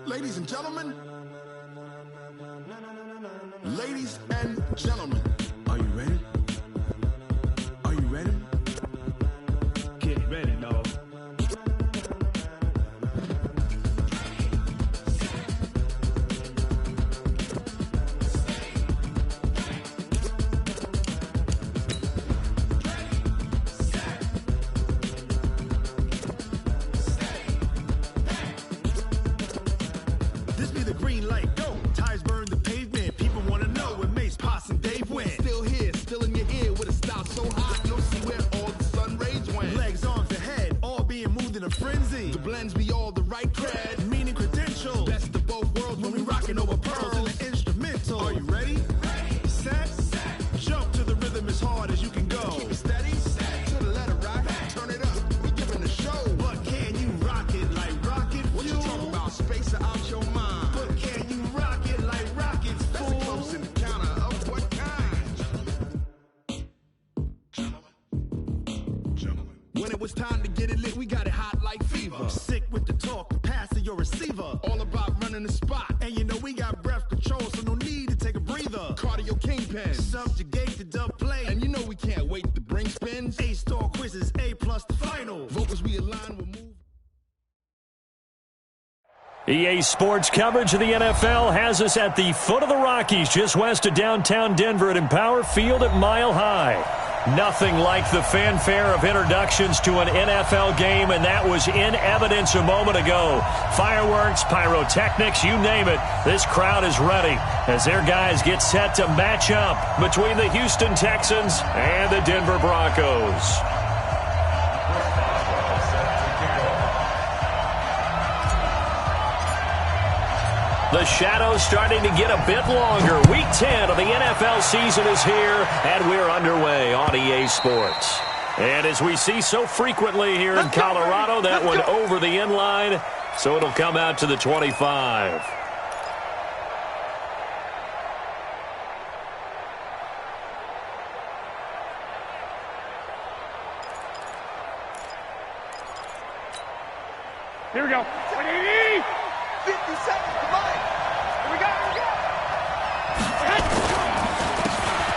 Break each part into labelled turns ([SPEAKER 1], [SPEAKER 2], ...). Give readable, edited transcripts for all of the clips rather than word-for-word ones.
[SPEAKER 1] Ladies and gentlemen, ladies and gentlemen, are you ready? Are you ready? Get ready, dog. This be the green light, go. Tires burn the pavement. People want to know where Mace, Poss, and Dave went. Still here, still in your ear with a style so hot. No see where all the sun rays went. Legs, arms, and head, all being moved in a frenzy. The blends be all the right cred, meaning credentials. Best of both worlds when we rockin' over pearls in the instrumental. Are you ready? Set, jump to the rhythm as hard as you can go. Keep it steady, to the letter rock. Turn it up, we giving the show. But can you rock it like rocket fuel? What you talking about? Space out your mind. But can you rock it like rockets, fool? That's a close encounter of what kind? Gentlemen. When it was time to get it lit, we got it hot like fever. Sick with the talk, the pass to your receiver. All about running the spot. And you know we got breath control, so no need to take a breather. Cardio kingpin, subjugate the dub play. And you know we can't wait to bring spins. A-star quizzes, A+ the final. Vocals we align with move.
[SPEAKER 2] EA Sports coverage of the NFL has us at the foot of the Rockies, just west of downtown Denver at Empower Field at Mile High. Nothing like the fanfare of introductions to an NFL game, and that was in evidence a moment ago. Fireworks, pyrotechnics, you name it. This crowd is ready as their guys get set to match up between the Houston Texans and the Denver Broncos. The shadow's starting to get a bit longer. Week 10 of the NFL season is here, and we're underway on EA Sports. And as we see so frequently here in Colorado, that went over the end line, so it'll come out to the 25.
[SPEAKER 3] Here we go. 50 seconds, come on. Here we go, here we go.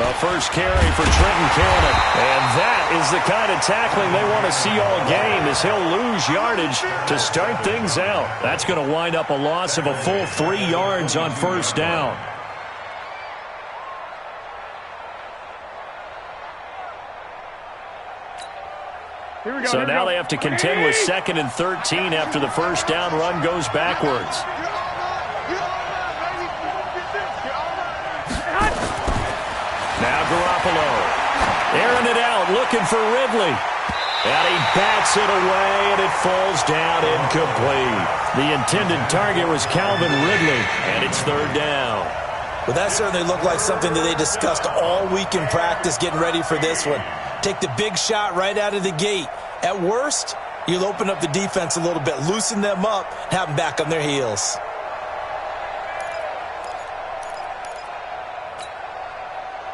[SPEAKER 2] A first carry for Trenton Cannon. And that is the kind of tackling they want to see all game, as he'll lose yardage to start things out. That's going to wind up a loss of a full 3 yards on first down. So now they have to contend with 2nd and 13 after the first down run goes backwards. Now Garoppolo. Airing it out, looking for Ridley. And he bats it away, and it falls down incomplete. The intended target was Calvin Ridley, and it's 3rd down.
[SPEAKER 4] Well, that certainly looked like something that they discussed all week in practice getting ready for this one. Take the big shot right out of the gate. At worst, you'll open up the defense a little bit, loosen them up, and have them back on their heels.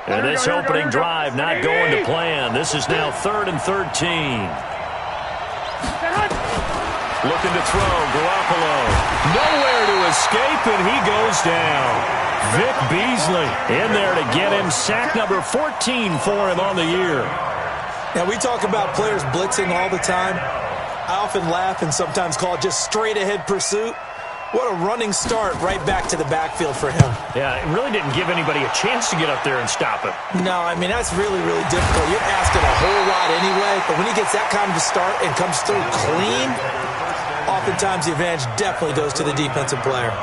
[SPEAKER 2] And this opening drive not going to plan. This is now 3rd and 13. Looking to throw, Garoppolo. Nowhere to escape, and he goes down. Vic Beasley in there to get him sack number 14 for him on the year.
[SPEAKER 4] Now, we talk about players blitzing all the time. I often laugh and sometimes call it just straight-ahead pursuit. What a running start right back to the backfield for him.
[SPEAKER 2] Yeah, it really didn't give anybody a chance to get up there and stop him.
[SPEAKER 4] No, I mean, that's really, really difficult. You're asking a whole lot anyway, but when he gets that kind of a start and comes through clean, oftentimes the advantage definitely goes to the defensive player.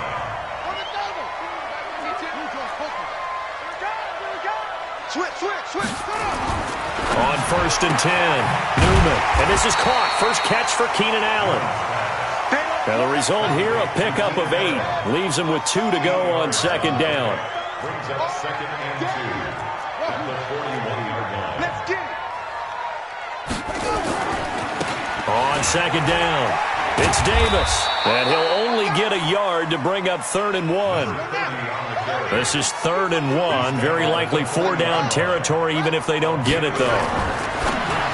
[SPEAKER 2] On 1st and 10, Newman. And this is caught. First catch for Keenan Allen. Now the result here, a pickup of 8. Leaves him with 2 to go on 2nd down.
[SPEAKER 5] Brings up 2nd and 2 at the 41-yard line.
[SPEAKER 3] Let's get it.
[SPEAKER 2] On 2nd down, it's Davis. And he'll only get a yard to bring up 3rd and 1. This is 3rd and 1. Very likely 4-down territory, even if they don't get it, though.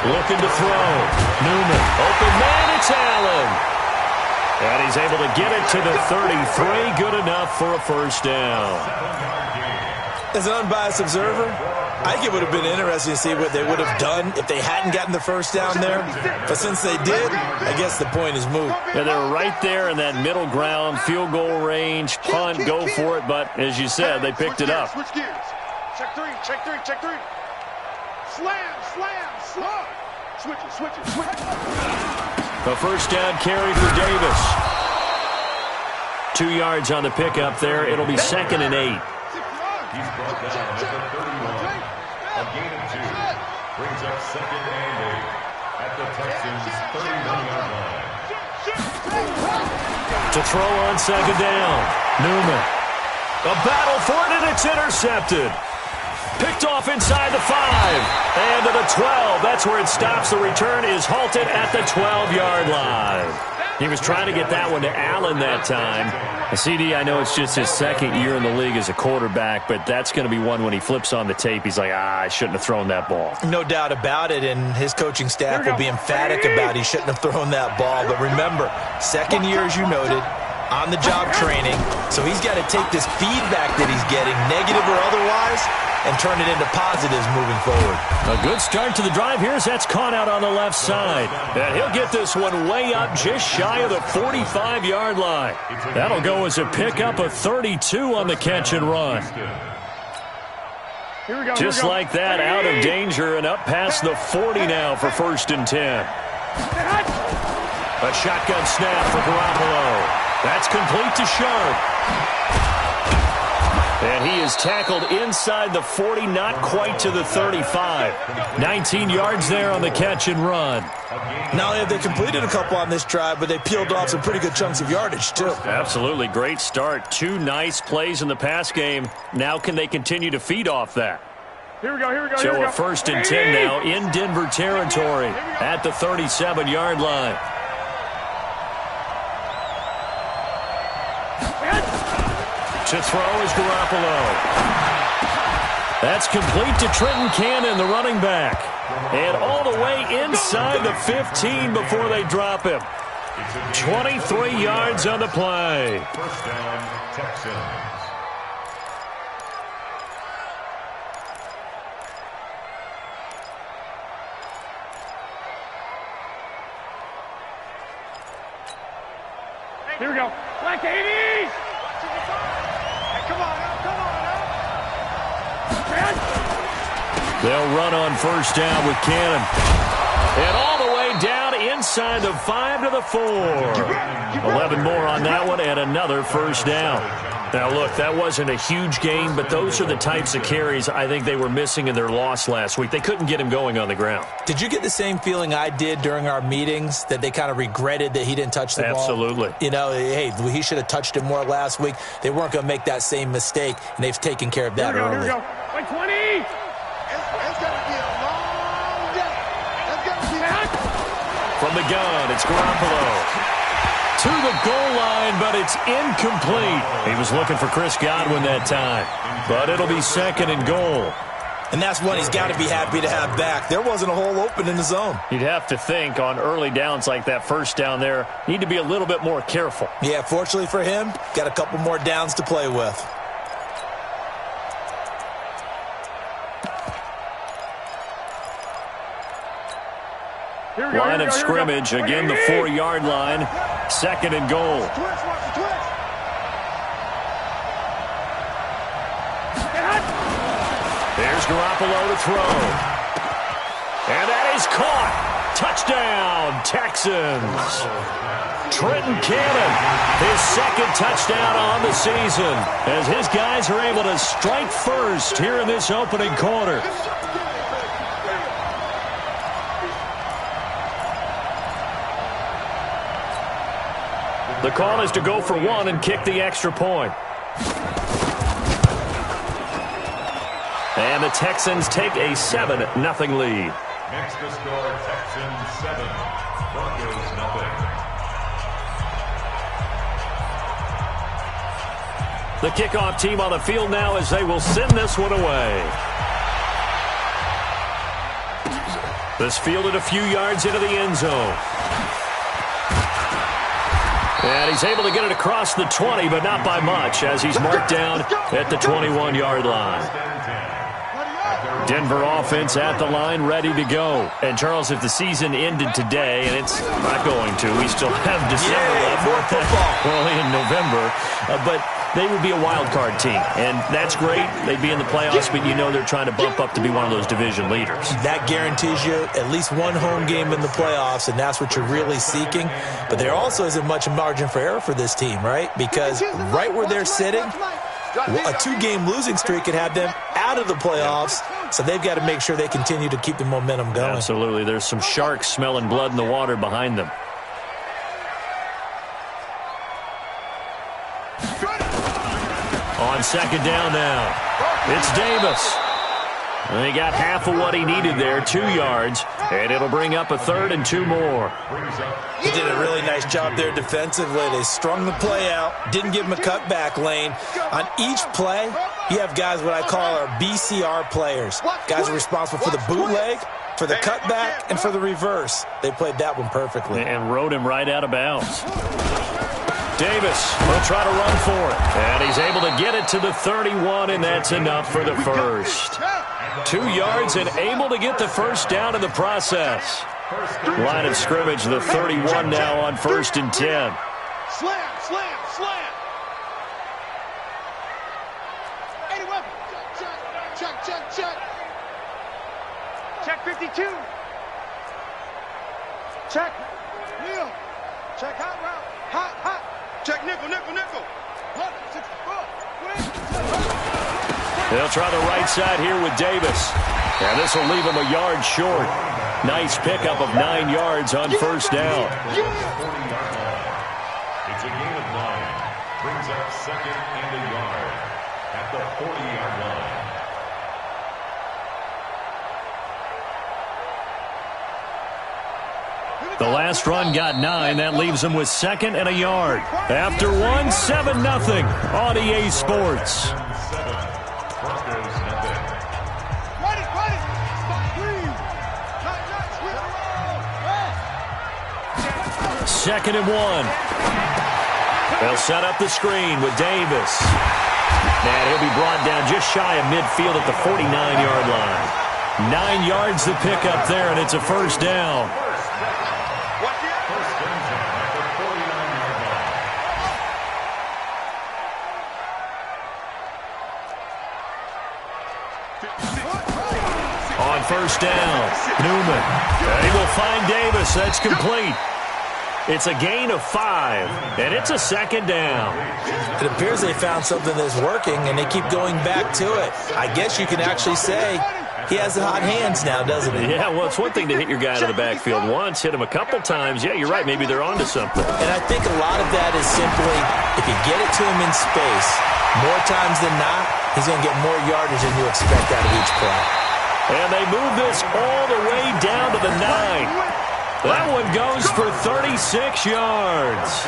[SPEAKER 2] Looking to throw. Newman. Open man, it's Allen. And he's able to get it to the 33. Good enough for a first down.
[SPEAKER 4] As an unbiased observer, I think it would have been interesting to see what they would have done if they hadn't gotten the first down there. But since they did, I guess the point is moot.
[SPEAKER 2] Yeah, they were right there in that middle ground, field goal range, punt, go for it. But as you said, they picked it up.
[SPEAKER 3] Switch gears. Check three, check three, check three. Slam, slam, slam. Switch it, switch it, switch it.
[SPEAKER 2] A first down carry for Davis. 2 yards on the pickup there. It'll be 2nd and 8.
[SPEAKER 5] He's brought down at the 31. A gain of 2. Brings up 2nd and 8 at the Texans' 31-yard line.
[SPEAKER 2] To throw on 2nd down. Newman. A battle for it, and it's intercepted. Picked off inside the 5. And to the 12. That's where it stops. The return is halted at the 12-yard line. He was trying to get that one to Allen that time. CD, I know it's just his 2nd year in the league as a quarterback, but that's going to be one when he flips on the tape. He's like, I shouldn't have thrown that ball.
[SPEAKER 4] No doubt about it, and his coaching staff will be emphatic about he shouldn't have thrown that ball. But remember, 2nd year, as you noted, on-the-job training. So he's got to take this feedback that he's getting, negative or otherwise, and turn it into positives moving forward.
[SPEAKER 2] A good start to the drive here as that's caught out on the left side. And he'll get this one way up just shy of the 45-yard line. That'll go as a pickup of 32 on the catch and run. Just like that, out of danger and up past the 40 now for 1st and 10. A shotgun snap for Garoppolo. That's complete to Sharp. And he is tackled inside the 40, not quite to the 35. 19 yards there on the catch and run.
[SPEAKER 4] Not only have they completed a couple on this drive, but they peeled off some pretty good chunks of yardage, too.
[SPEAKER 2] Absolutely. Great start. 2 nice plays in the pass game. Now can they continue to feed off that?
[SPEAKER 3] Here we go, here we go,
[SPEAKER 2] So a 1st and 10 now in Denver territory at the 37-yard line. To throw is Garoppolo. That's complete to Trenton Cannon, the running back. And all the way inside the 15 before they drop him. 23 yards on the play.
[SPEAKER 5] First down, Texans.
[SPEAKER 3] Here we go. Black 80s! Come on, come on.
[SPEAKER 2] They'll run on first down with Cannon. And all the way down inside the 5 to the 4. 11 more on that one and another first down. Now, look, that wasn't a huge gain, but those are the types of carries I think they were missing in their loss last week. They couldn't get him going on the ground.
[SPEAKER 4] Did you get the same feeling I did during our meetings, that they kind of regretted that he didn't touch the ball?
[SPEAKER 2] Absolutely.
[SPEAKER 4] You know, hey, he should have touched it more last week. They weren't going to make that same mistake, and they've taken care of that early.
[SPEAKER 3] Here we go. Like 20! It's going to be a long day. It's going to be
[SPEAKER 2] From the gun, it's Garoppolo. To the goal line, but it's incomplete. He was looking for Chris Godwin that time, but it'll be 2nd and goal.
[SPEAKER 4] And that's one he's got to be happy to have back. There wasn't a hole open in the zone.
[SPEAKER 2] You'd have to think on early downs like that first down there, need to be a little bit more careful.
[SPEAKER 4] Yeah, fortunately for him, got a couple more downs to play with.
[SPEAKER 2] Line of scrimmage, again the 4-yard line, 2nd and goal. There's Garoppolo to throw. And that is caught. Touchdown, Texans. Trenton Cannon, his 2nd touchdown on the season, as his guys are able to strike first here in this opening quarter. The call is to go for 1 and kick the extra point. And the Texans take a 7-0 lead.
[SPEAKER 5] Next to score, Texans 7, Broncos 0.
[SPEAKER 2] The kickoff team on the field now as they will send this one away. This fielded a few yards into the end zone. And he's able to get it across the 20, but not by much, as he's marked down at the 21-yard line. Denver offense at the line, ready to go. And, Charles, if the season ended today, and it's not going to, we still have December left.
[SPEAKER 4] More football.
[SPEAKER 2] Early in November. But they would be a wild card team, and that's great. They'd be in the playoffs, but you know they're trying to bump up to be one of those division leaders.
[SPEAKER 4] That guarantees you at least one home game in the playoffs, and that's what you're really seeking. But there also isn't much margin for error for this team, right? Because right where they're sitting, a 2-game losing streak could have them out of the playoffs, so they've got to make sure they continue to keep the momentum going.
[SPEAKER 2] Absolutely. There's some sharks smelling blood in the water behind them. On second down now, it's Davis. And he got half of what he needed there, 2 yards, and it'll bring up a 3rd and 2 more.
[SPEAKER 4] He did a really nice job there defensively. They strung the play out, didn't give him a cutback lane. On each play, you have guys what I call our BCR players. Guys are responsible for the bootleg, for the cutback, and for the reverse. They played that one perfectly.
[SPEAKER 2] And rode him right out of bounds. Davis will try to run for it. And he's able to get it to the 31, and that's enough for the first. 2 yards and able to get the first down in the process. Line of scrimmage, the 31 now on 1st and 10.
[SPEAKER 3] Slam, slam, slam. 81. Check. Check 52. Check. Kneel. Check hot route. Hot. Check nickel.
[SPEAKER 2] They'll try the right side here with Davis. And this will leave him a yard short. Nice pickup of 9 yards on first down.
[SPEAKER 5] It's a gain of 9. Brings up 2nd and a yard at the 40-yard line.
[SPEAKER 2] The last run got 9. That leaves him with 2nd and a yard. After 1, 7-0 on EA Sports. Second and 1. They'll set up the screen with Davis. And he'll be brought down just shy of midfield at the 49-yard line. 9 yards to pick up there, and it's a first down. On first down, Newman. And he will find Davis. That's complete. It's a gain of 5, and it's a second down.
[SPEAKER 4] It appears they found something that's working, and they keep going back to it. I guess you can actually say he has the hot hands now, doesn't he?
[SPEAKER 2] Yeah, well, it's one thing to hit your guy out of the backfield once, hit him a couple times. Yeah, you're right. Maybe they're onto something.
[SPEAKER 4] And I think a lot of that is simply if you get it to him in space, more times than not, he's going to get more yardage than you expect out of each play.
[SPEAKER 2] And they move this all the way down to the 9. That one goes for 36 yards.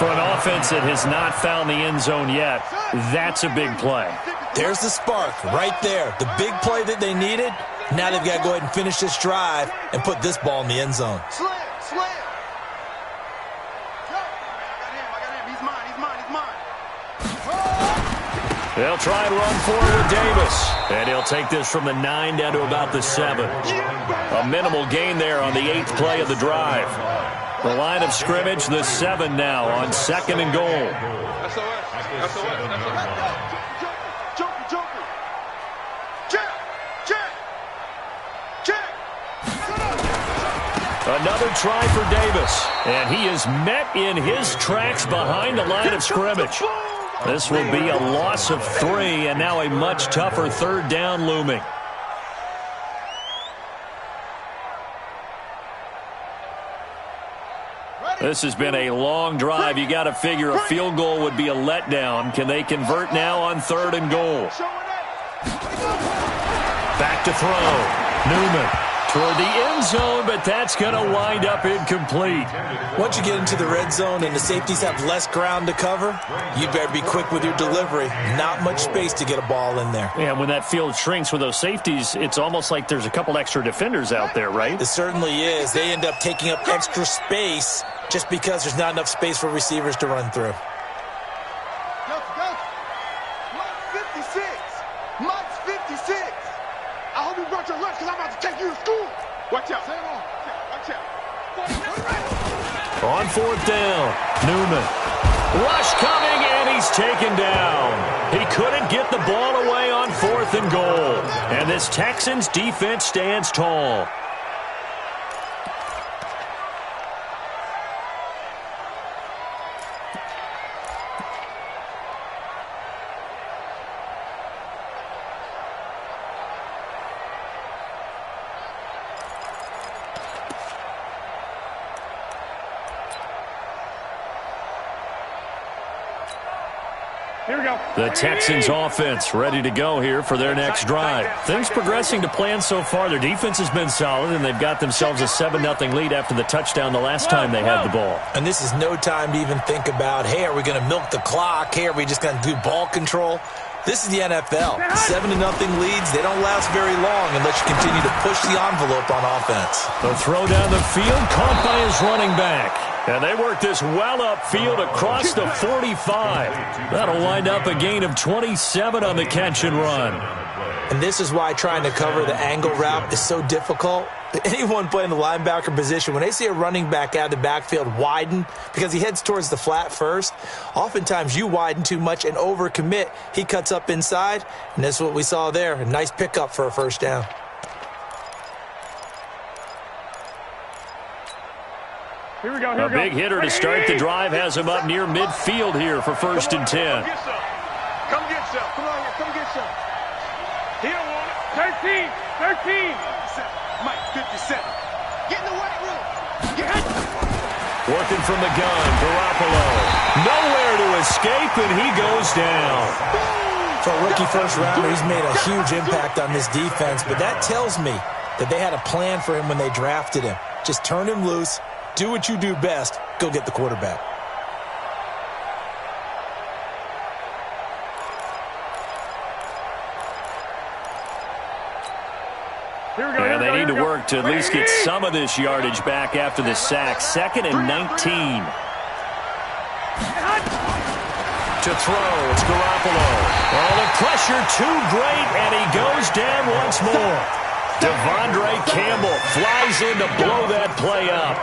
[SPEAKER 2] For an offense that has not found the end zone yet, that's a big play.
[SPEAKER 4] There's the spark right there. The big play that they needed. Now they've got to go ahead and finish this drive and put this ball in the end zone.
[SPEAKER 3] Slam. I got him. He's mine.
[SPEAKER 2] They'll try and run forward with Davis. And he'll take this from the 9 down to about the 7. A minimal gain there on the 8th play of the drive. The line of scrimmage, the 7 now on 2nd and goal.
[SPEAKER 3] Joker. Check.
[SPEAKER 2] Another try for Davis. And he is met in his tracks behind the line of scrimmage. This will be a loss of 3, and now a much tougher 3rd down looming. This has been a long drive. You got to figure a field goal would be a letdown. Can they convert now on 3rd and goal? Back to throw. Newman toward the end zone, but that's going to wind up incomplete.
[SPEAKER 4] Once you get into the red zone and the safeties have less ground to cover, you better be quick with your delivery. Not much space to get a ball in there.
[SPEAKER 2] Yeah, when that field shrinks with those safeties, it's almost like there's a couple extra defenders out there, right?
[SPEAKER 4] It certainly is. They end up taking up extra space just because there's not enough space for receivers to run through.
[SPEAKER 3] Mike's 56. I hope you brought your lunch because I'm about to take you to school. Watch out. Watch out.
[SPEAKER 2] On fourth down, Newman. Rush coming, and he's taken down. He couldn't get the ball away on 4th and goal. And this Texans defense stands tall.
[SPEAKER 3] Here we go.
[SPEAKER 2] The Texans offense ready to go here for their next drive. Things progressing to plan so far. Their defense has been solid, and they've got themselves a 7-0 lead after the touchdown the last time they had the ball.
[SPEAKER 4] And this is no time to even think about, hey, are we going to milk the clock? Hey, are we just going to do ball control? This is the NFL. 7-0 leads, they don't last very long unless you continue to push the envelope on offense.
[SPEAKER 2] The throw down the field, caught by his running back. And they work this well upfield across the 45. That'll wind up a gain of 27 on the catch and run.
[SPEAKER 4] And this is why trying to cover the angle route is so difficult. Anyone playing the linebacker position, when they see a running back out of the backfield widen because he heads towards the flat first, oftentimes you widen too much and overcommit. He cuts up inside, and that's what we saw there. A nice pickup for a first down.
[SPEAKER 3] Here we go.
[SPEAKER 2] A big hitter to start the drive has him up near midfield here for 1st and 10.
[SPEAKER 3] Come get some. Come on here. Come get some. He don't want it. 13. Mike, 57. Get in the weight room.
[SPEAKER 2] Working from the gun, Garoppolo. Nowhere to escape, and he goes down.
[SPEAKER 4] For a rookie first rounder, he's made a huge impact on this defense, but that tells me that they had a plan for him when they drafted him. Just turn him loose. Do what you do best. Go get the quarterback.
[SPEAKER 2] And they need to work to at least get some of this yardage back after the sack. 2nd and 19. To throw, it's Garoppolo. Oh, the pressure too great, and he goes down once more. Devondre Campbell flies in to blow that play up.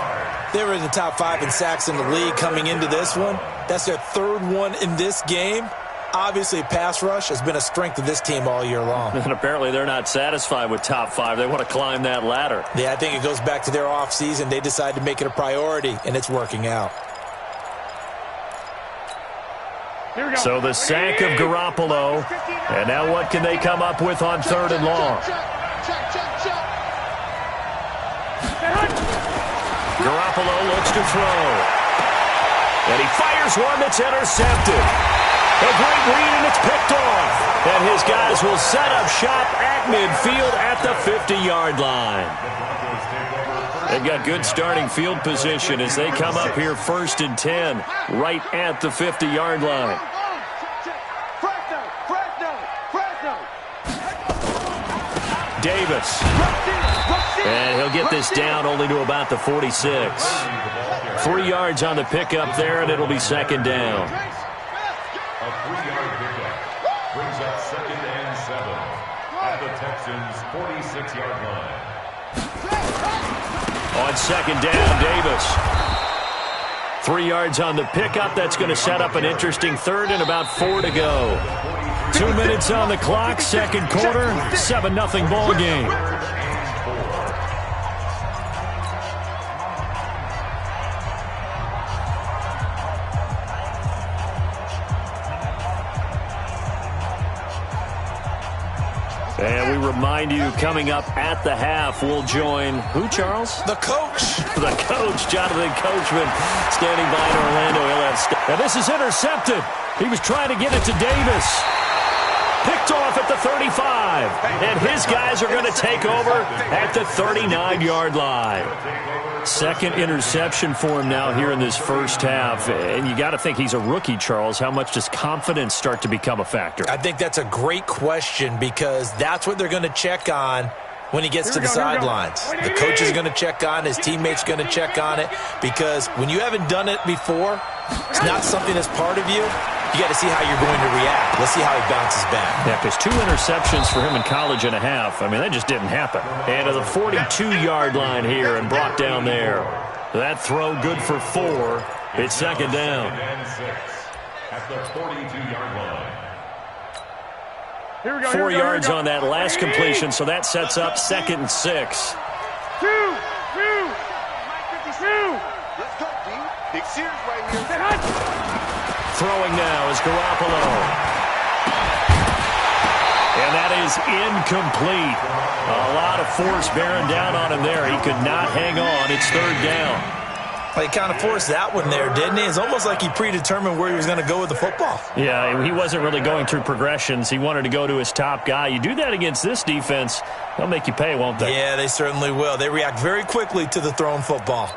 [SPEAKER 4] They were in the top 5 in sacks in the league coming into this one. That's their 3rd one in this game. Obviously, pass rush has been a strength of this team all year long.
[SPEAKER 2] And apparently they're not satisfied with top 5. They want to climb that ladder.
[SPEAKER 4] Yeah, I think it goes back to their offseason. They decided to make it a priority, and it's working out.
[SPEAKER 2] So the sack of Garoppolo. And now what can they come up with on 3rd and long? Garoppolo looks to throw. And he fires one that's intercepted. A great read, and it's picked off. And his guys will set up shop at midfield at the 50-yard line. They've got good starting field position as they come up here 1st and 10, right at the 50-yard line. Davis. And he'll get this down only to about the 46. 3 yards on the pickup there, and it'll be 2nd down.
[SPEAKER 5] A 3-yard pickup brings up 2nd and 7 at the Texans' 46-yard line.
[SPEAKER 2] On 2nd down, Davis. 3 yards on the pickup. That's going to set up an interesting 3rd and about 4 to go. 2 minutes on the clock, 2nd quarter, 7-0 ball game. And we remind you, coming up at the half, we'll join who, Charles?
[SPEAKER 4] The coach.
[SPEAKER 2] The coach, Jonathan Coachman, standing by in Orlando. And this is intercepted. He was trying to get it to Davis. Picked off at the 35. And his guys are going to take over at the 39-yard line. Second interception for him now here in this first half. And you got to think he's a rookie, Charles. How much does confidence start to become a factor?
[SPEAKER 4] I think that's a great question because that's what they're going to check on when he gets to the sidelines. The coach is going to check on, his teammates going to check on it, because when you haven't done it before, it's not something that's part of you. You got to see how you're going to react. Let's see how he bounces back.
[SPEAKER 2] Yeah, because 2 interceptions for him in college and a half. I mean, that just didn't happen. And to the 42-yard line here and brought down there. That throw good for 4. It's second down.
[SPEAKER 5] At the 42-yard line.
[SPEAKER 2] 4 yards on that last completion, so that sets up 2nd and 6.
[SPEAKER 3] Let's go, D. Big Sears right here.
[SPEAKER 2] Throwing now is Garoppolo. And that is incomplete. A lot of force bearing down on him there. He could not hang on. It's 3rd down.
[SPEAKER 4] Well, he kind of forced that one there, didn't he? It's almost like he predetermined where he was going to go with the football.
[SPEAKER 2] Yeah, he wasn't really going through progressions. He wanted to go to his top guy. You do that against this defense, they'll make you pay, won't they?
[SPEAKER 4] Yeah, they certainly will. They react very quickly to the thrown football.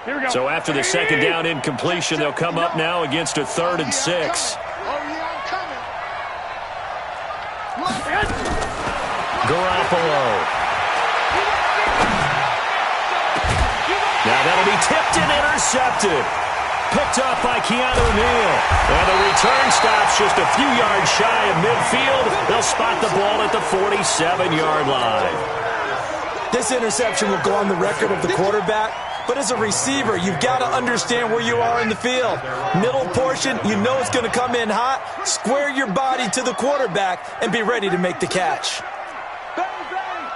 [SPEAKER 3] Here we go.
[SPEAKER 2] So after the second down incompletion, they'll come up now against a 3rd and 6.
[SPEAKER 3] Oh, yeah, I'm coming.
[SPEAKER 2] Garoppolo. Now that'll be tipped and intercepted. Picked up by Keanu Neal. And the return stops just a few yards shy of midfield. They'll spot the ball at the 47-yard line.
[SPEAKER 4] This interception will go on the record of the quarterback. But as a receiver, you've got to understand where you are in the field. Middle portion, you know it's going to come in hot. Square your body to the quarterback and be ready to make the catch.
[SPEAKER 3] Bang, bang.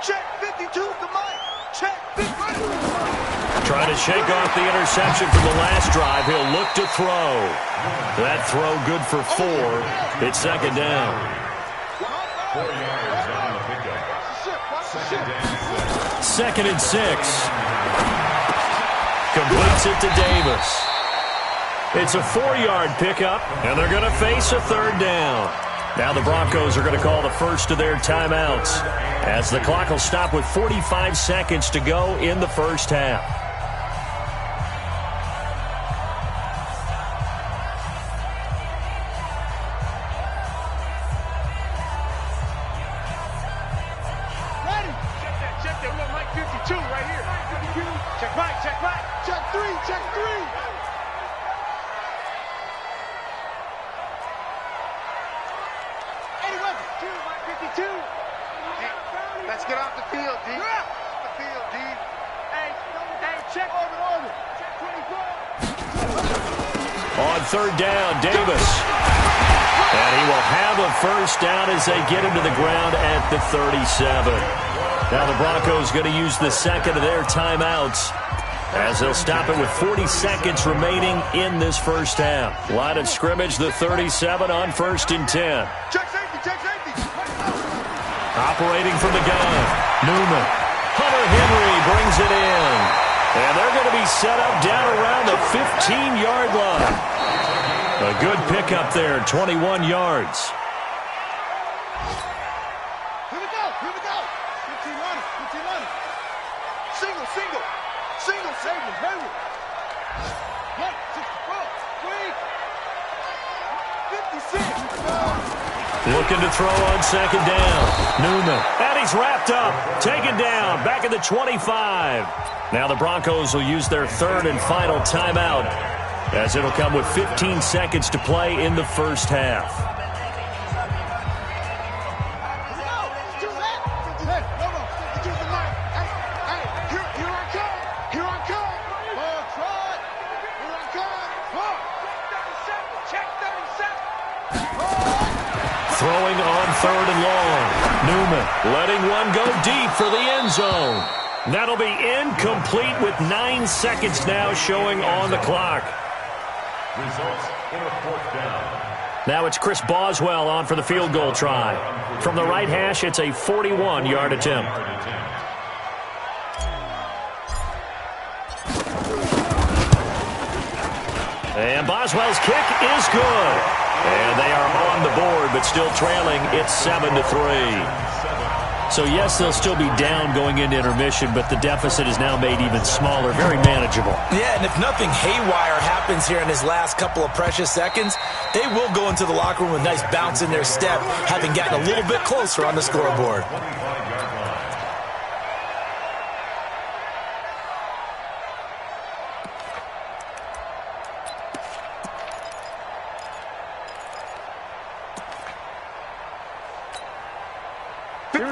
[SPEAKER 3] Check 52 to Mike. Check 52.
[SPEAKER 2] Trying to shake off the interception from the last drive. He'll look to throw. That throw good for 4. It's second down.
[SPEAKER 5] 4 yards on the pickup. Second down.
[SPEAKER 2] 2nd and 6. Completes it to Davis. It's a 4-yard pickup, and they're going to face a 3rd down. Now the Broncos are going to call the first of their timeouts, as the clock will stop with 45 seconds to go in the first half.
[SPEAKER 3] Let's get off the field, D. Off the field, D. Hey, check over. Check 24.
[SPEAKER 2] On 3rd down, Davis. And he will have a first down as they get him to the ground at the 37. Now the Broncos going to use the second of their timeouts, as they'll stop it with 40 seconds remaining in this first half. Line of scrimmage, the 37 on 1st and 10.
[SPEAKER 3] Check safety, check safety.
[SPEAKER 2] Operating from the gun, Newman. Hunter Henry brings it in. And they're going to be set up down around the 15-yard line. A good pickup there, 21 yards.
[SPEAKER 3] Here we go. 15 on it. Single, Saban, hurry. 1, 64, 3, 56.
[SPEAKER 2] Looking to throw on second down. Newman. And he's wrapped up. Taken down. Back at the 25. Now the Broncos will use their 3rd and final timeout, as it'll come with 15 seconds to play in the first half. Throwing on 3rd and long. Newman letting one go deep for the end zone. That'll be incomplete with 9 seconds now showing on the clock.
[SPEAKER 5] Results in a 4th down.
[SPEAKER 2] Now it's Chris Boswell on for the field goal try. From the right hash, it's a 41-yard attempt. And Boswell's kick is good. And they are on the board, but still trailing. It's 7-3. So, yes, they'll still be down going into intermission, but the deficit is now made even smaller, very manageable.
[SPEAKER 4] Yeah, and if nothing haywire happens here in his last couple of precious seconds, they will go into the locker room with a nice bounce in their step, having gotten a little bit closer on the scoreboard.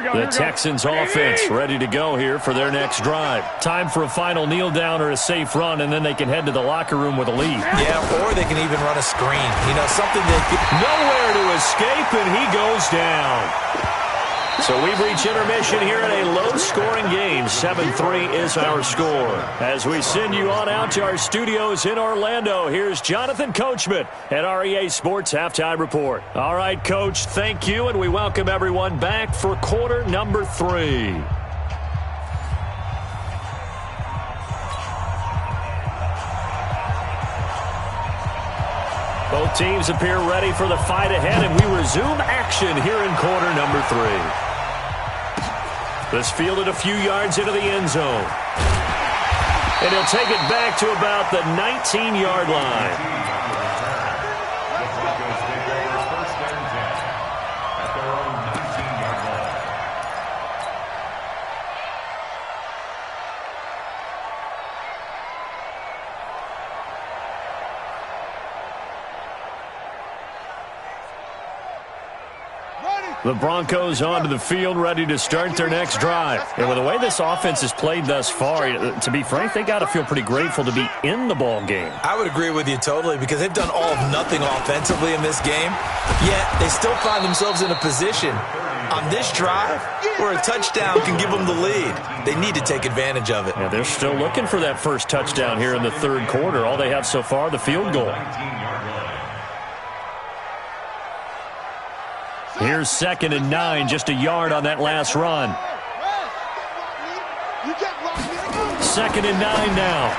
[SPEAKER 2] The Texans offense ready to go here for their next drive. Time for a final kneel down or a safe run, and then they can head to the locker room with a lead.
[SPEAKER 4] Yeah, or they can even run a screen. You know, something that...
[SPEAKER 2] Nowhere to escape, and he goes down. So we've reached intermission here in a low-scoring game. 7-3 is our score. As we send you on out to our studios in Orlando, here's Jonathan Coachman at REA Sports Halftime Report. All right, Coach, thank you, and we welcome everyone back for quarter number 3. Both teams appear ready for the fight ahead, and we resume action here in quarter number 3. This fielded a few yards into the end zone. And he'll take it back to about the 19-yard line.
[SPEAKER 5] The Broncos take over first and 10 at their own 19-yard line.
[SPEAKER 2] The Broncos onto the field, ready to start their next drive. And with the way this offense has played thus far, to be frank, they got to feel pretty grateful to be in the ball game.
[SPEAKER 4] I would agree with you totally, because they've done all of nothing offensively in this game, yet they still find themselves in a position on this drive where a touchdown can give them the lead. They need to take advantage of it.
[SPEAKER 2] Yeah, they're still looking for that first touchdown here in the third quarter. All they have so far, the field goal. Here's 2nd and 9, just a yard on that last run. 2nd and 9 now.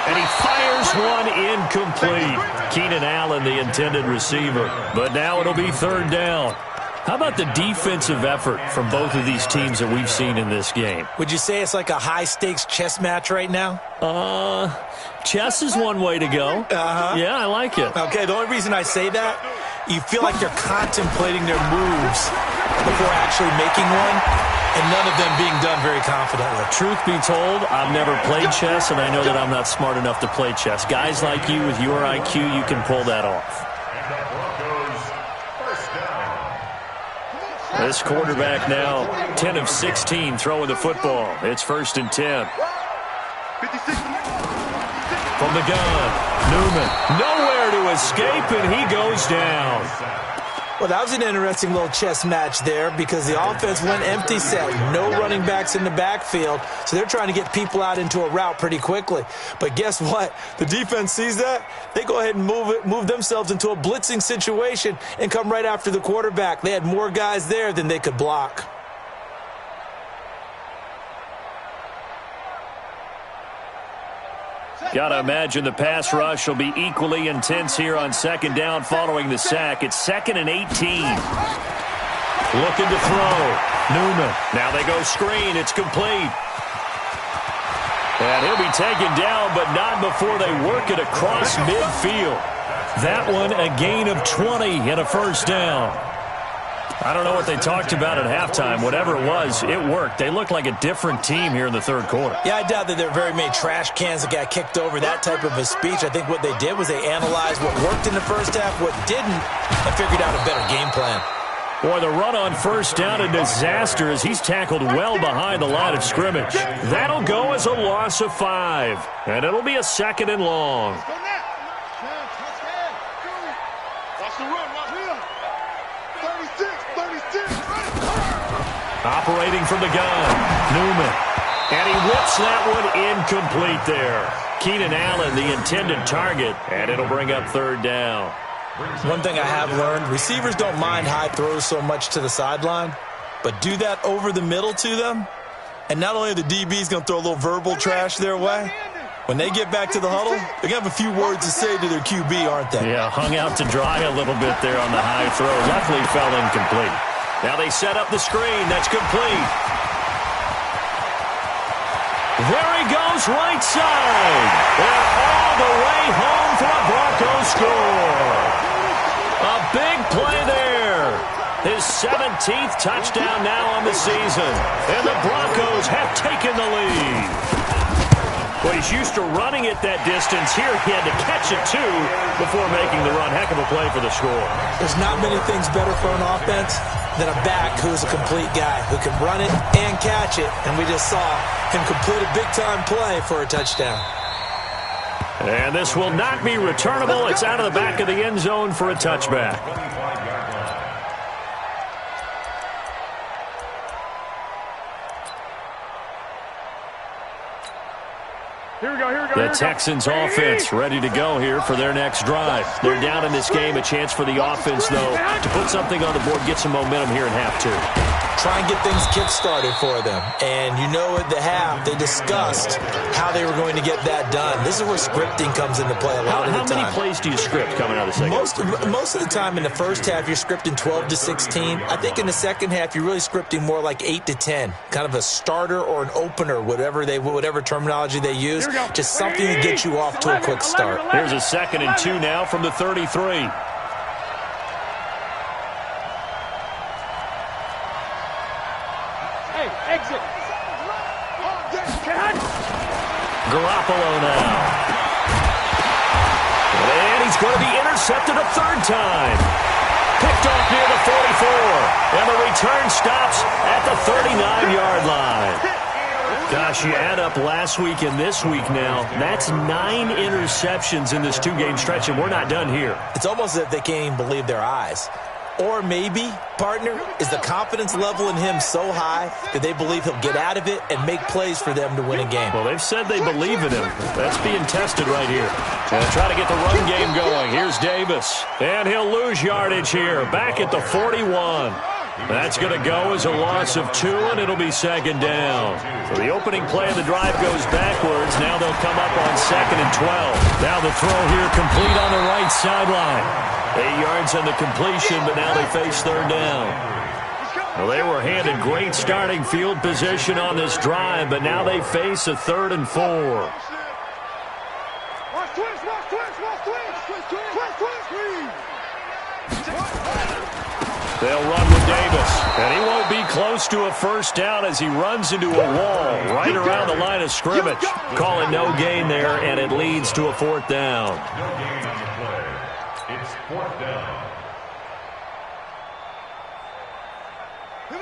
[SPEAKER 2] And he fires one incomplete. Keenan Allen, the intended receiver. But now it'll be 3rd down. How about the defensive effort from both of these teams that we've seen in this game?
[SPEAKER 4] Would you say it's like a high-stakes chess match right now?
[SPEAKER 2] Chess is one way to go. Yeah, I like it.
[SPEAKER 4] Okay, the only reason I say that, you feel like they're contemplating their moves before actually making one, and none of them being done very confidently.
[SPEAKER 2] Truth be told, I've never played chess, and I know that I'm not smart enough to play chess. Guys like you with your IQ, you can pull that off. This quarterback now 10 of 16 throwing the football. It's 1st and 10. From the gun, Newman, nowhere to escape, and he goes down.
[SPEAKER 4] Well, that was an interesting little chess match there, because the offense went empty set. No running backs in the backfield, so they're trying to get people out into a route pretty quickly. But guess what? The defense sees that. They go ahead and move themselves into a blitzing situation and come right after the quarterback. They had more guys there than they could block.
[SPEAKER 2] Got to imagine the pass rush will be equally intense here on 2nd down following the sack. It's 2nd and 18. Looking to throw. Newman. Now they go screen. It's complete. And he'll be taken down, but not before they work it across midfield. That one a gain of 20 and a 1st down. I don't know what they talked about at halftime. Whatever it was, it worked. They looked like a different team here in the 3rd quarter.
[SPEAKER 4] Yeah, I doubt that there are very many trash cans that got kicked over, that type of a speech. I think what they did was they analyzed what worked in the first half, what didn't, and figured out a better game plan.
[SPEAKER 2] Boy, the run on 1st down, a disaster as he's tackled well behind the line of scrimmage. That'll go as a loss of 5, and it'll be a 2nd and long. Operating from the gun, Newman. And he whips that one incomplete there. Keenan Allen, the intended target, and it'll bring up 3rd down.
[SPEAKER 4] One thing I have learned, receivers don't mind high throws so much to the sideline, but do that over the middle to them, and not only are the DBs going to throw a little verbal trash their way, When they get back to the huddle, they're going to have a few words to say to their QB, aren't they?
[SPEAKER 2] Yeah, hung out to dry a little bit there on the high throw. Luckily fell incomplete. Now they set up the screen. That's complete. There he goes, right side. And all the way home for a Broncos score. A big play there. His 17th touchdown now on the season. And the Broncos have taken the lead. Well, he's used to running it that distance. Here he had to catch it, too, before making the run. Heck of a play for the score.
[SPEAKER 4] There's not many things better for an offense than a back who's a complete guy, who can run it and catch it. And we just saw him complete a big-time play for a touchdown.
[SPEAKER 2] And this will not be returnable. It's out of the back of the end zone for a touchback. The Texans offense ready to go here for their next drive. They're down in this game. A chance for the offense, though, to put something on the board, get some momentum here in half 2.
[SPEAKER 4] Try and get things kick-started for them. And you know at the half, they discussed how they were going to get that done. This is where scripting comes into play a lot of the time.
[SPEAKER 2] How many plays do you script coming out of the second?
[SPEAKER 4] Most of the time in the first half, you're scripting 12 to 16. I think in the second half, you're really scripting more like 8 to 10. Kind of a starter or an opener, whatever terminology they use. Just something to get you off to a quick start.
[SPEAKER 2] Here's a 2nd and 2 now from the 33.
[SPEAKER 3] Exit.
[SPEAKER 2] Garoppolo now. And he's going to be intercepted a 3rd time. Picked off near the 44. And the return stops at the 39-yard line. Gosh, you add up last week and this week now. That's 9 interceptions in this 2-game stretch, and we're not done here.
[SPEAKER 4] It's almost as if they can't even believe their eyes. Or maybe, partner, is the confidence level in him so high that they believe he'll get out of it and make plays for them to win a game.
[SPEAKER 2] Well, they've said they believe in him. That's being tested right here. And try to get the run game going. Here's Davis. And he'll lose yardage here. Back at the 41. That's going to go as a loss of 2, and it'll be 2nd down. So the opening play of the drive goes backwards. Now they'll come up on 2nd and 12. Now the throw here complete on the right sideline. 8 yards on the completion, but now they face 3rd down. Well, they were handed great starting field position on this drive, but now they face a 3rd and 4. They'll run with Davis, and he won't be close to a 1st down as he runs into a wall right around the line of scrimmage. Call it no gain there, and it leads to a 4th down.
[SPEAKER 5] No gain on the play. It's 4th down.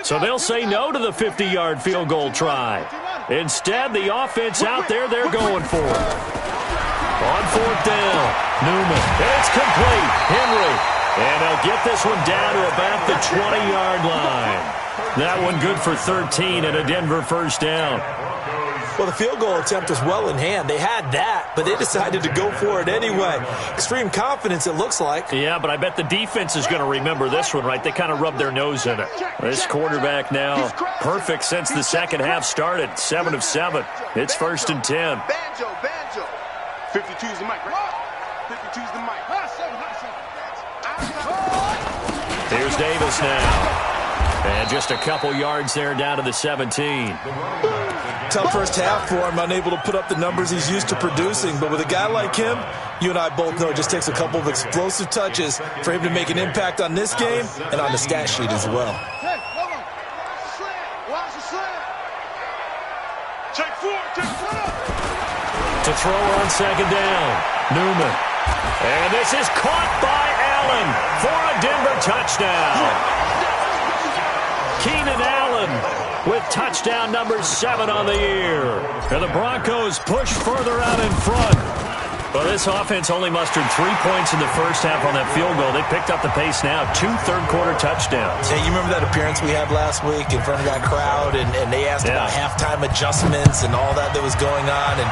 [SPEAKER 2] So they'll say no to the 50-yard field goal try. Instead, the offense out there, they're going for it. On 4th down, Newman. It's complete. Henry. And they'll get this one down to about the 20-yard line. That one good for 13 and a Denver 1st down.
[SPEAKER 4] Well, the field goal attempt was well in hand. They had that, but they decided to go for it anyway. Extreme confidence, it looks like.
[SPEAKER 2] Yeah, but I bet the defense is going to remember this one, right? They kind of rubbed their nose in it. This quarterback now perfect since the second half started. 7 of 7. It's 1st and 10.
[SPEAKER 3] Banjo. 52's the mic, right? 52's the mic.
[SPEAKER 2] Here's Davis now. And just a couple yards there down to the 17.
[SPEAKER 4] Tough first half for him, unable to put up the numbers he's used to producing. But with a guy like him, you and I both know it just takes a couple of explosive touches for him to make an impact on this game and on the stat sheet as well.
[SPEAKER 2] To throw on 2nd down, Newman. And this is caught by Allen for a Denver touchdown. Keenan Allen with touchdown number 7 on the year. And the Broncos push further out in front. Well, this offense only mustered 3 points in the first half on that field goal. They picked up the pace now. 2 third-quarter touchdowns.
[SPEAKER 4] Hey, you remember that appearance we had last week in front of that crowd, and they asked about halftime adjustments and all that was going on, and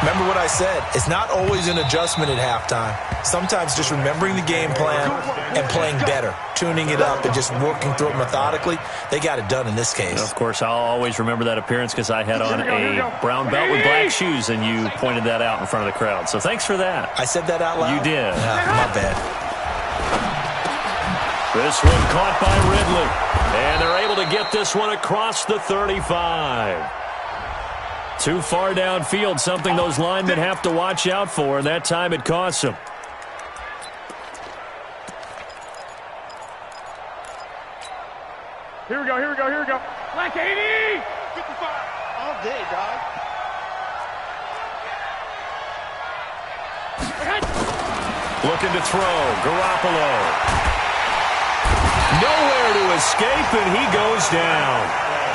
[SPEAKER 4] Remember what I said. It's not always an adjustment at halftime. Sometimes just remembering the game plan and playing better, tuning it up and just working through it methodically. They got it done in this case.
[SPEAKER 2] Of course, I'll always remember that appearance because I had on a brown belt with black shoes, and you pointed that out in front of the crowd. So thanks for that.
[SPEAKER 4] I said that out loud?
[SPEAKER 2] You did.
[SPEAKER 4] My bad.
[SPEAKER 2] This one caught by Ridley. And they're able to get this one across the 35. Too far downfield, something those linemen have to watch out for, and that time it costs them.
[SPEAKER 3] Here we go, here we go, here we go. Black 80! 55. All day, dog.
[SPEAKER 2] Looking to throw. Garoppolo. Nowhere to escape, and he goes down.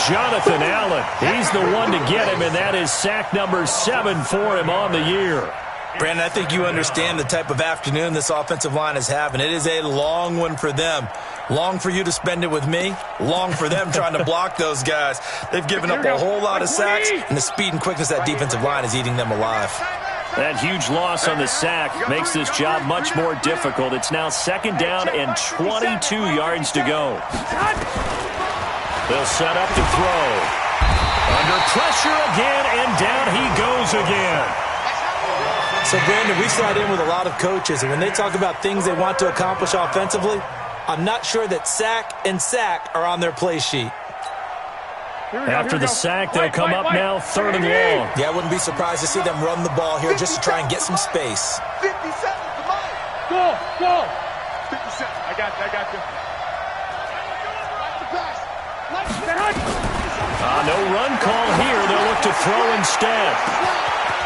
[SPEAKER 2] Jonathan Allen, he's the one to get him, and that is sack number 7 for him on the year.
[SPEAKER 4] Brandon, I think you understand the type of afternoon this offensive line is having. It is a long one for them. Long for you to spend it with me. Long for them trying to block those guys. They've given up a whole lot of sacks, and the speed and quickness of that defensive line is eating them alive.
[SPEAKER 2] That huge loss on the sack makes this job much more difficult. It's now 2nd down and 22 yards to go. They'll set up to throw. Under pressure again, and down he goes again.
[SPEAKER 4] So, Brandon, we sat in with a lot of coaches, and when they talk about things they want to accomplish offensively, I'm not sure that sack and sack are on their play sheet.
[SPEAKER 2] After the sack, they'll come up now 3rd and long.
[SPEAKER 4] Yeah, I wouldn't be surprised to see them run the ball here just to try and get some space.
[SPEAKER 3] 57, come on. Go. 57, I got you.
[SPEAKER 2] No run call here. They'll look to throw instead.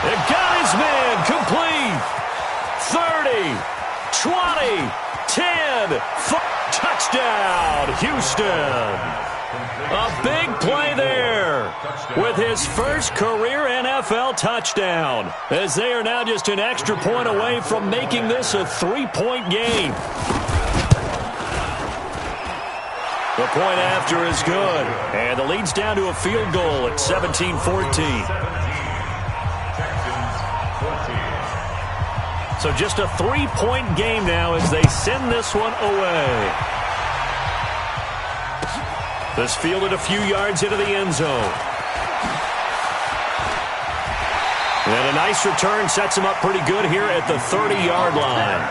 [SPEAKER 2] They got his man complete. 30, 20, 10, touchdown, Houston. A big play there with his first career NFL touchdown, as they are now just an extra point away from making this a 3-point game. The point after is good, and the lead's down to a field goal at 17-14. So just a 3-point game now as they send this one away. This fielded a few yards into the end zone. And a nice return sets him up pretty good here at the 30-yard line.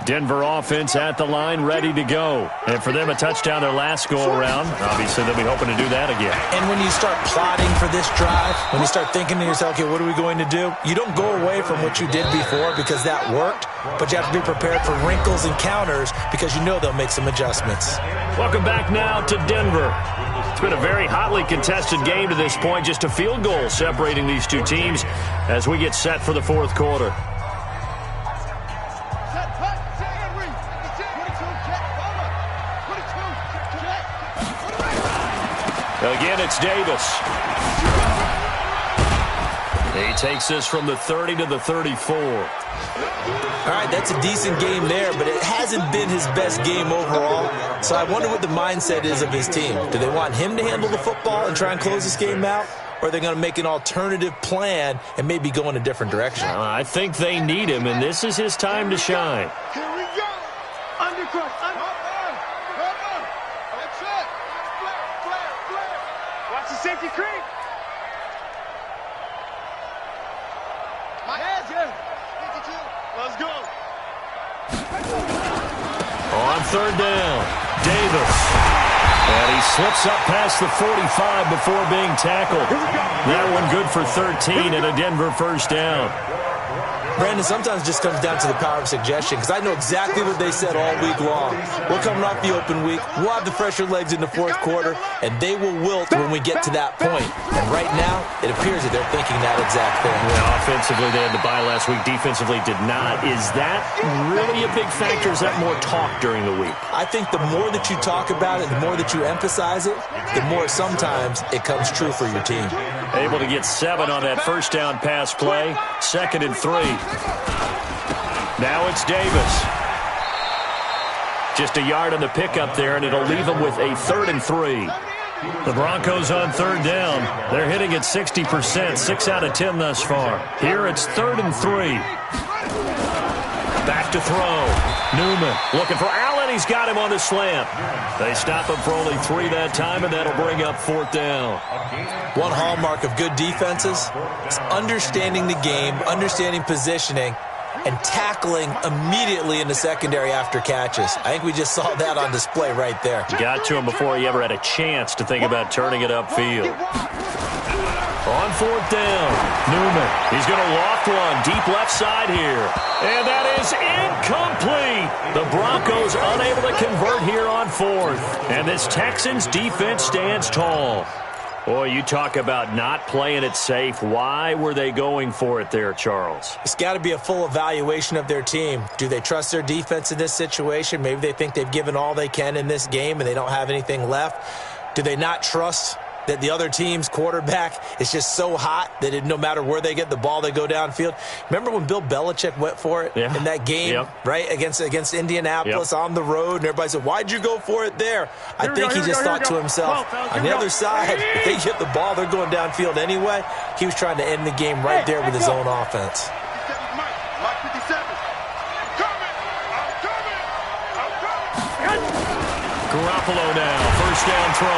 [SPEAKER 2] Denver offense at the line, ready to go. And for them, a touchdown their last go-around. Obviously, they'll be hoping to do that again.
[SPEAKER 4] And when you start plotting for this drive, when you start thinking to yourself, okay, what are we going to do? You don't go away from what you did before because that worked, but you have to be prepared for wrinkles and counters because you know they'll make some adjustments.
[SPEAKER 2] Welcome back now to Denver. It's been a very hotly contested game to this point. Just a field goal separating these two teams as we get set for the fourth quarter. Again, it's Davis. He takes this from the 30 to the 34.
[SPEAKER 4] All right, that's a decent game there, but it hasn't been his best game overall. So I wonder what the mindset is of his team. Do they want him to handle the football and try and close this game out? Or are they going to make an alternative plan and maybe go in a different direction?
[SPEAKER 2] I think they need him, and this is his time to shine.
[SPEAKER 3] Here we go. Undercross. That's it. Flare. Watch the safety creep. My hands here. 52. Let's go.
[SPEAKER 2] On third down, Davis. And he slips up past the 45 before being tackled. That one good for 13 and a Denver first down.
[SPEAKER 4] Brandon, sometimes it just comes down to the power of suggestion, because I know exactly what they said all week long. We're coming off the open week. We'll have the fresher legs in the fourth quarter, and they will wilt when we get to that point. And right now, it appears that they're thinking that exact thing.
[SPEAKER 2] Yeah, offensively, they had the bye last week. Defensively, did not. Is that really a big factor? Is that more talk during the week?
[SPEAKER 4] I think the more that you talk about it, the more that you emphasize it, the more sometimes it comes true for your team.
[SPEAKER 2] Able to get 7 on that first down pass play. 2nd and 3. Now it's Davis. Just a yard on the pickup there, and it'll leave them with a 3rd and 3. The Broncos on 3rd down. They're hitting at 60%, 6 out of 10 thus far. Here it's 3rd and 3. Back to throw. Newman looking for Allen. He's got him on the slant. They stop him for only 3 that time, and that'll bring up 4th down.
[SPEAKER 4] One hallmark of good defenses is understanding the game, understanding positioning, and tackling immediately in the secondary after catches. I think we just saw that on display right there.
[SPEAKER 2] Got to him before he ever had a chance to think about turning it upfield. On 4th down, Newman. He's going to loft one deep left side here. And that is incomplete. The Broncos unable to convert here on 4th. And this Texans defense stands tall. Boy, you talk about not playing it safe. Why were they going for it there, Charles?
[SPEAKER 4] It's got to be a full evaluation of their team. Do they trust their defense in this situation? Maybe they think they've given all they can in this game and they don't have anything left. Do they not trust that the other team's quarterback is just so hot that no matter where they get the ball, they go downfield? Remember when Bill Belichick went for it in that game, right, against Indianapolis on the road, and everybody said, why'd you go for it there? I think he just thought to himself, on the other side, if they get the ball, they're going downfield anyway. He was trying to end the game right there with his own offense.
[SPEAKER 2] Garoppolo now, first down throw.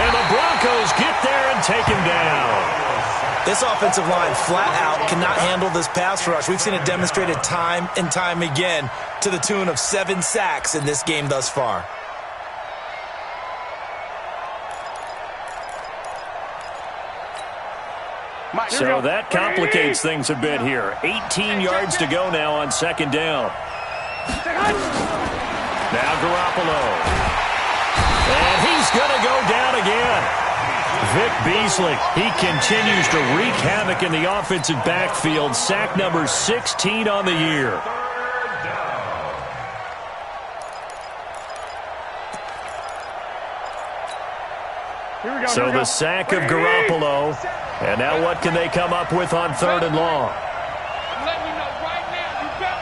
[SPEAKER 2] And the Broncos get there and take him down.
[SPEAKER 4] This offensive line flat out cannot handle this pass rush. We've seen it demonstrated time and time again to the tune of 7 sacks in this game thus far.
[SPEAKER 2] So that complicates things a bit here. 18 yards to go now on 2nd down. Now Garoppolo. And he's going to go down again. Vic Beasley, he continues to wreak havoc in the offensive backfield. Sack number 16 on the year. So the sack of Garoppolo. And now what can they come up with on 3rd and long?
[SPEAKER 3] Let me know right now, you got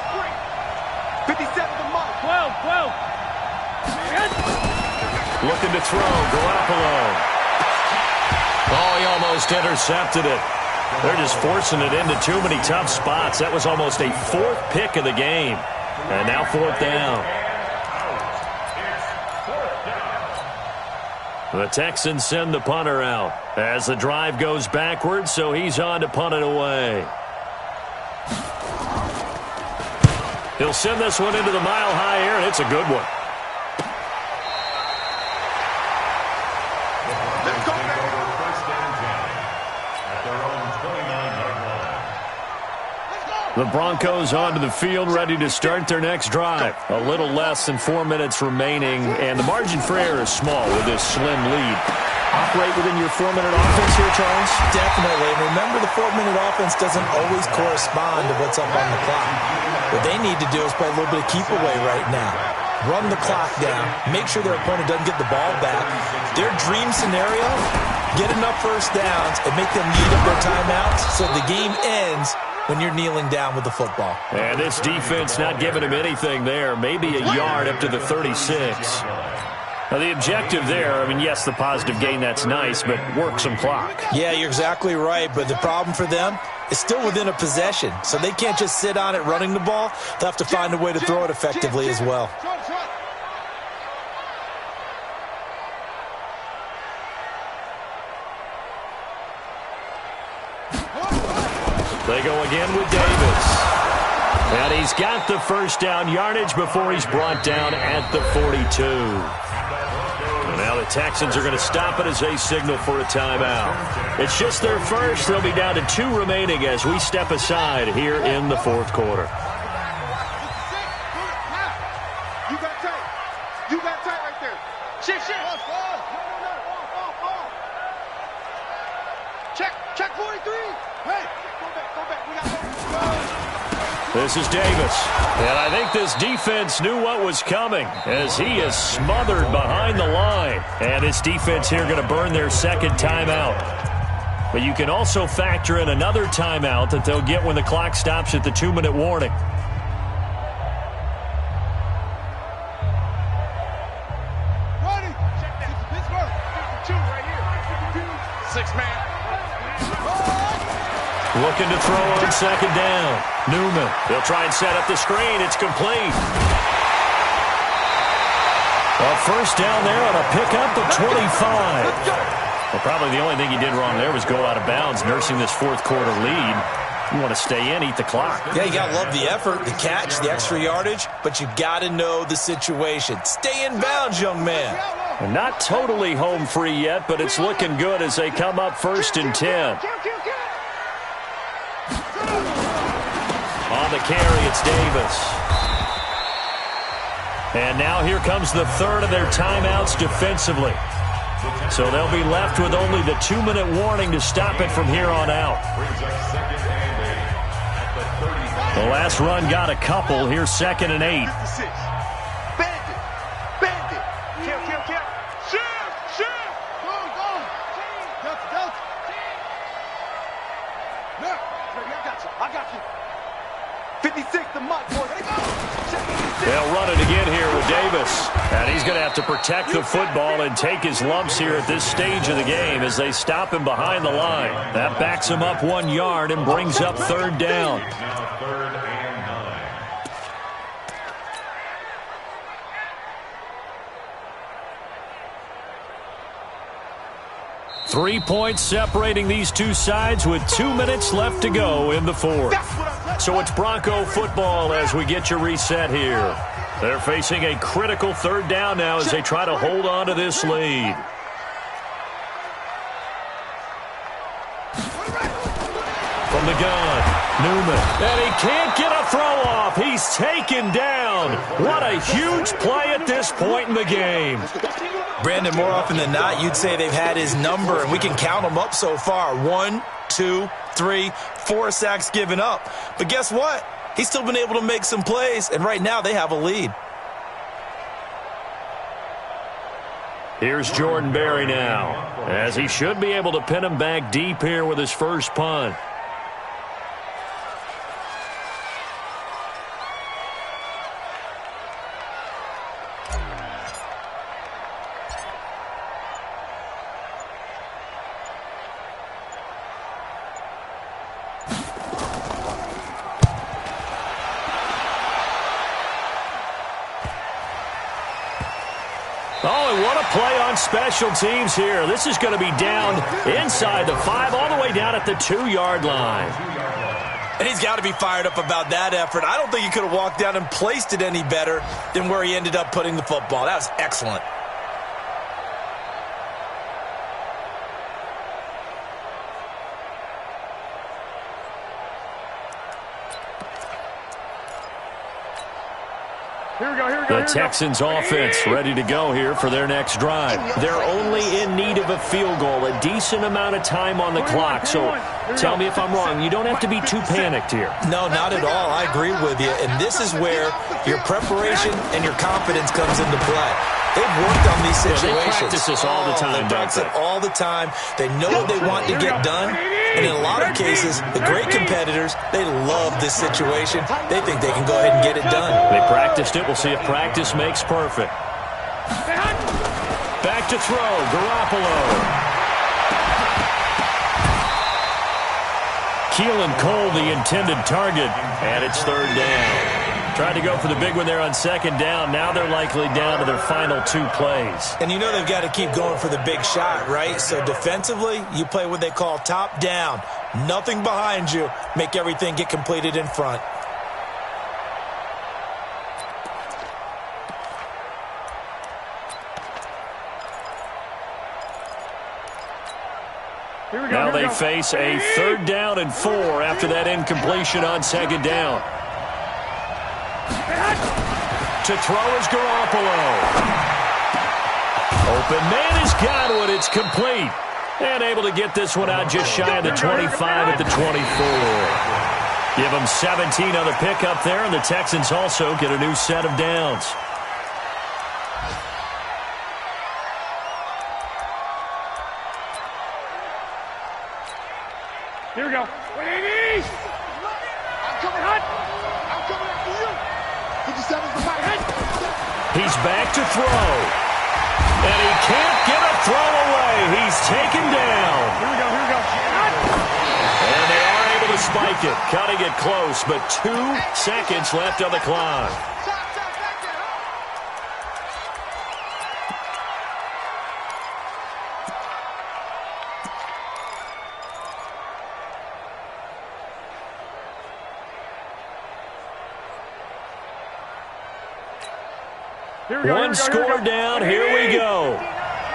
[SPEAKER 3] 3. 57 to mark. 12.
[SPEAKER 2] Looking to throw, Garoppolo. Oh, he almost intercepted it. They're just forcing it into too many tough spots. That was almost a 4th pick of the game. And now 4th down. The Texans send the punter out as the drive goes backwards, so he's on to punt it away. He'll send this one into the mile-high air, and it's a good one. The Broncos onto the field, ready to start their next drive. A little less than 4 minutes remaining, and the margin for error is small with this slim lead. Operate within your 4-minute offense here, Charles?
[SPEAKER 4] Definitely. And remember, the 4-minute offense doesn't always correspond to what's up on the clock. What they need to do is play a little bit of keep away right now. Run the clock down. Make sure their opponent doesn't get the ball back. Their dream scenario, get enough first downs and make them eat up their timeouts so the game ends when you're kneeling down with the football.
[SPEAKER 2] And this defense not giving him anything there. Maybe a yard up to the 36. Now, the objective there, I mean, yes, the positive gain, that's nice, but work some clock.
[SPEAKER 4] Yeah, you're exactly right, but the problem for them is still within a possession, so they can't just sit on it running the ball. They'll have to find a way to throw it effectively as well.
[SPEAKER 2] They go again with Davis. And he's got the first down yardage before he's brought down at the 42. And now the Texans are going to stop it as they signal for a timeout. It's just their first. They'll be down to 2 remaining as we step aside here in the fourth quarter.
[SPEAKER 3] You got tight. You got tight right there. Shit. Check 43. Hey, go back. We got go.
[SPEAKER 2] This is Davis. And I think this defense knew what was coming as he is smothered behind the line. And this defense here going to burn their second timeout. But you can also factor in another timeout that they'll get when the clock stops at the 2-minute warning. Looking to throw on second down. Newman. They'll try and set up the screen. It's complete. A first down there on a pickup of 25. Well, probably the only thing he did wrong there was go out of bounds, nursing this fourth quarter lead. You want to stay in, eat the clock.
[SPEAKER 4] Yeah, you got to love the effort, the catch, the extra yardage, but you got to know the situation. Stay in bounds, young man.
[SPEAKER 2] And not totally home free yet, but it's looking good as they come up 1st and 10. On the carry, it's Davis. And now here comes the third of their timeouts defensively. So they'll be left with only the 2-minute warning to stop it from here on out. The last run got a couple. Here's 2nd and 8.
[SPEAKER 3] Bandit. Kill. Shoot. Go. Delta. Look, I got you. 56, the Mike boy.
[SPEAKER 2] They'll run it again here with Davis. And he's going to have to protect the football and take his lumps here at this stage of the game as they stop him behind the line. That backs him up 1 yard and brings up 3rd down.
[SPEAKER 5] Now 3rd and 9.
[SPEAKER 2] 3 points separating these two sides with 2 minutes left to go in the fourth. So it's Bronco football as we get you reset here. They're facing a critical 3rd down now as they try to hold on to this lead. From the gun, Newman. And he can't get a throw off. He's taken down. What a huge play at this point in the game.
[SPEAKER 4] Brandon, more often than not, you'd say they've had his number, and we can count them up so far. 1, 2, 3, 4 sacks given up. But guess what? He's still been able to make some plays, and right now they have a lead.
[SPEAKER 2] Here's Jordan Berry now, as he should be able to pin him back deep here with his first punt. Play on special teams here. This is going to be down inside the 5, all the way down at the 2-yard line.
[SPEAKER 4] And he's got to be fired up about that effort. I don't think he could have walked down and placed it any better than where he ended up putting the football. That was excellent.
[SPEAKER 2] The Texans offense ready to go here for their next drive. They're only in need of a field goal, a decent amount of time on the clock. So tell me if I'm wrong. You don't have to be too panicked here.
[SPEAKER 4] No, not at all. I agree with you. And this is where your preparation and your confidence comes into play. They've worked on these situations.
[SPEAKER 2] They practice this all the time,
[SPEAKER 4] they practice it all the time. They know what they want to get done. And in a lot of cases, the great competitors, they love this situation. They think they can go ahead and get it done.
[SPEAKER 2] They practiced it. We'll see if practice makes perfect. Back to throw. Garoppolo. Keelan Cole, the intended target. And it's 3rd down. Tried to go for the big one there on 2nd down. Now they're likely down to their final 2 plays.
[SPEAKER 4] And you know they've got to keep going for the big shot, right? So defensively, you play what they call top down. Nothing behind you. Make everything get completed in front.
[SPEAKER 2] Now they face a 3rd down and 4 after that incompletion on 2nd down. To throw is Garoppolo. Open man is Godwin. It's complete. And able to get this one out just shy of the 25 at the 24. Give them 17 on the pickup there, and the Texans also get a new set of downs.
[SPEAKER 3] Here we go. 180. I'm coming hot. I'm coming after you. 57's the back.
[SPEAKER 2] He's back to throw. And he can't get a throw away. He's taken down.
[SPEAKER 3] Here we go. Here we go.
[SPEAKER 2] And they are able to spike it. Cutting it close, but 2 seconds left on the clock. One score down. Here we go.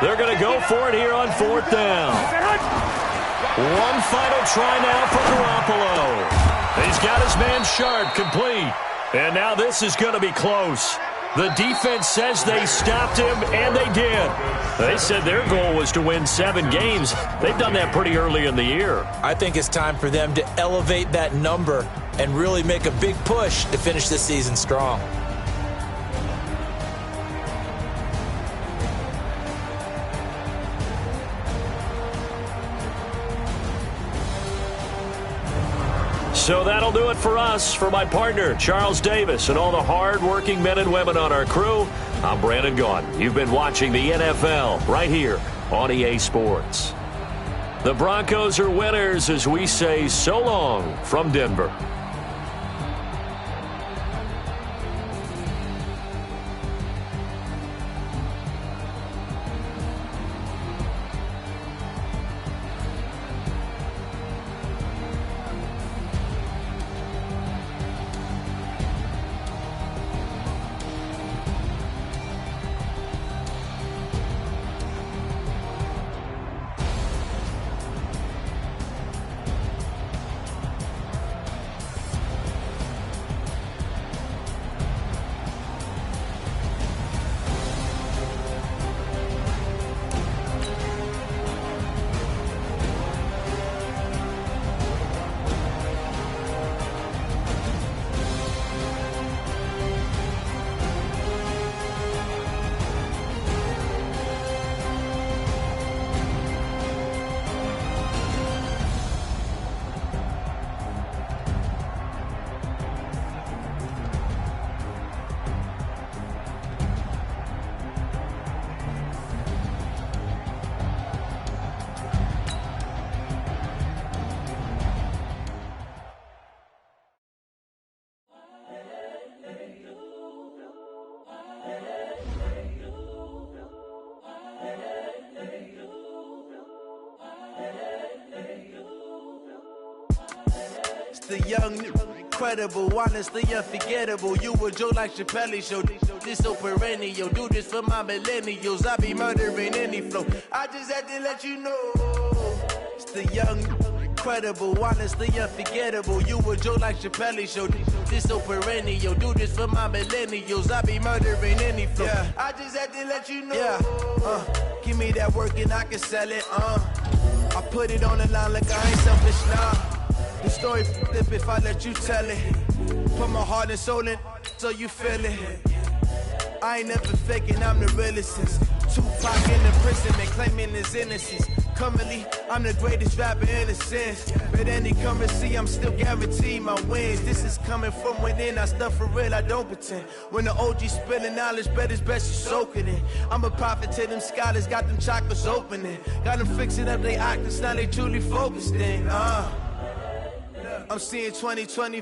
[SPEAKER 2] They're going to go for it here on 4th down. One final try now for Garoppolo. He's got his man sharp, complete. And now this is going to be close. The defense says they stopped him, and they did. They said their goal was to win 7 games. They've done that pretty early in the year.
[SPEAKER 4] I think it's time for them to elevate that number and really make a big push to finish the season strong.
[SPEAKER 2] So that'll do it for us. For my partner, Charles Davis, and all the hard-working men and women on our crew, I'm Brandon Gaudin. You've been watching the NFL right here on EA Sports. The Broncos are winners as we say so long from Denver.
[SPEAKER 6] The young, incredible, honestly unforgettable. You a Joe like Chappelle show. This so perennial. Do this for my millennials. I be murdering any flow. I just had to let you know. It's the young, incredible, honestly unforgettable. You a Joe like Chappelle show. This so perennial. Do this for my millennials. I be murdering any flow. Yeah. I just had to let you know. Yeah. Give me that work and I can sell it. I put it on the line like I ain't selfish now. The story flip if I let you tell it. Put my heart and soul in so you feel it. I ain't never faking, I'm the realest since Tupac in the prison and claiming his innocence. Currently, I'm the greatest rapper in a sense. But any currency, I'm still guaranteed my wins. This is coming from within, I stuff for real, I don't pretend. When the OG spilling knowledge, bet it's best you soak it in. I'm a prophet to them scholars, got them chakras opening. Got them fixing up they octaves, now they truly focused in. I'm seeing 2020